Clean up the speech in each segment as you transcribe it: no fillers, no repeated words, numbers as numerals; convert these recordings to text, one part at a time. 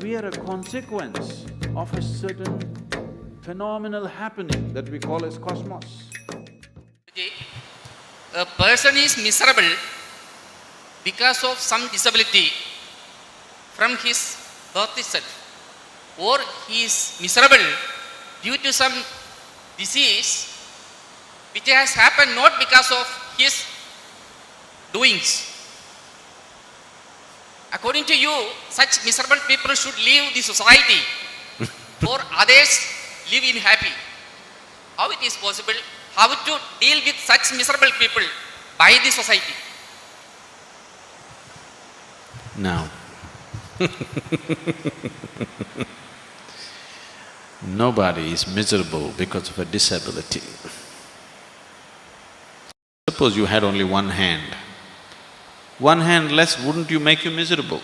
we are a consequence of a certain phenomenal happening that we call as cosmos. A person is miserable because of some disability from his birth itself, or he is miserable due to some disease which has happened not because of his doings. According to you, such miserable people should leave the society or others live in happy. How it is possible? How to deal with such miserable people by the society? Now, nobody is miserable because of a disability. Suppose you had only one hand. One hand less, wouldn't you make you miserable?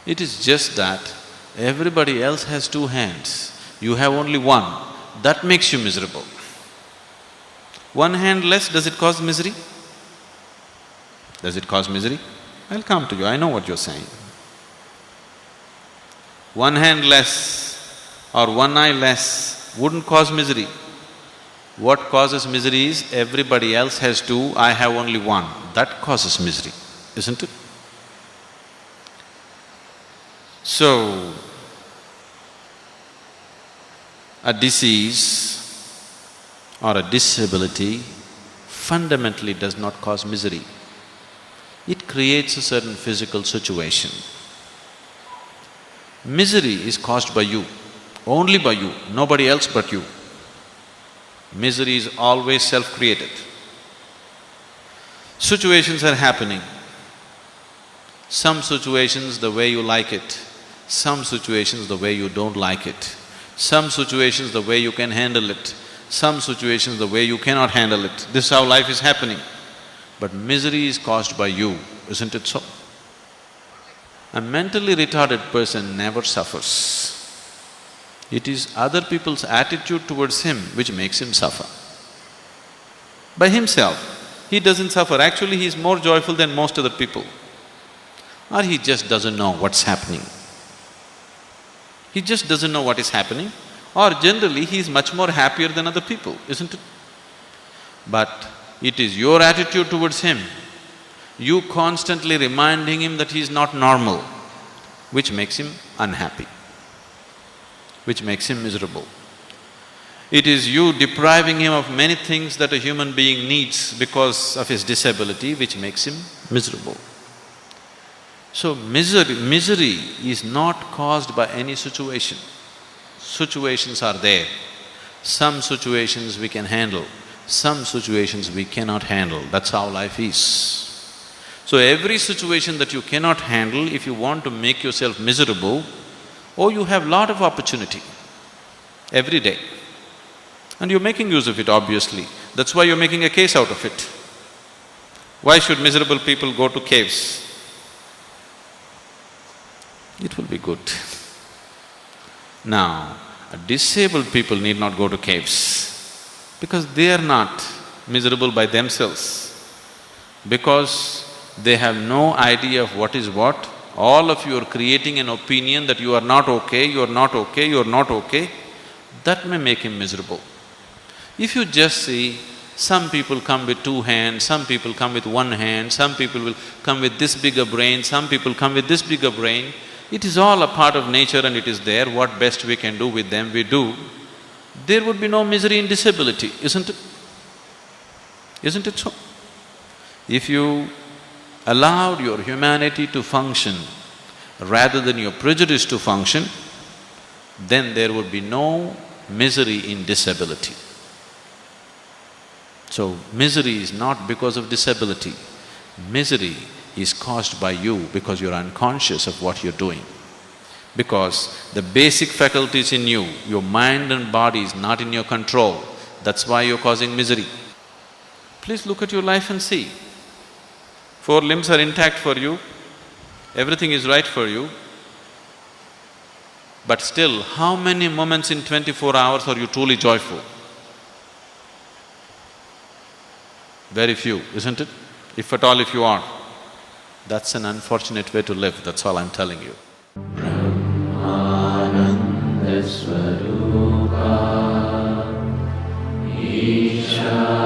It is just that everybody else has two hands, you have only one, that makes you miserable. One hand less, does it cause misery? Does it cause misery? I'll come to you, I know what you're saying. One hand less or one eye less wouldn't cause misery. What causes misery is everybody else has two, I have only one. That causes misery, isn't it? So, a disease or a disability fundamentally does not cause misery. It creates a certain physical situation. Misery is caused by you, only by you, nobody else but you. Misery is always self-created. Situations are happening. Some situations the way you like it, some situations the way you don't like it, some situations the way you can handle it, some situations the way you cannot handle it. This is how life is happening. But misery is caused by you, isn't it so? A mentally retarded person never suffers. It is other people's attitude towards him which makes him suffer. By himself, he doesn't suffer. Actually, he is more joyful than most other people. Or he just doesn't know what's happening. He just doesn't know what is happening, or generally he is much more happier than other people, isn't it? But it is your attitude towards him, you constantly reminding him that he is not normal, which makes him unhappy, which makes him miserable. It is you depriving him of many things that a human being needs because of his disability, which makes him miserable. So misery is not caused by any situation. Situations are there. Some situations we can handle, some situations we cannot handle. That's how life is. So every situation that you cannot handle, if you want to make yourself miserable, you have lot of opportunity every day. And you're making use of it, obviously. That's why you're making a case out of it. Why should miserable people go to caves? It will be good. Now, disabled people need not go to caves because they are not miserable by themselves. Because they have no idea of what is what. All of you are creating an opinion that you are not okay, you are not okay, you are not okay. That may make him miserable. If you just see, some people come with two hands, some people come with one hand, some people will come with this bigger brain, some people come with this bigger brain. It is all a part of nature and it is there, what best we can do with them, we do. There would be no misery in disability, isn't it? Isn't it so? If you allowed your humanity to function rather than your prejudice to function, then there would be no misery in disability. So, misery is not because of disability. Misery is caused by you because you're unconscious of what you're doing. Because the basic faculties in you, your mind and body is not in your control, that's why you're causing misery. Please look at your life and see. 4 limbs are intact for you, everything is right for you, but still, how many moments in 24 hours are you truly joyful? Very few, isn't it? If at all, if you are. That's an unfortunate way to live, that's all I'm telling you. Swarupa Isha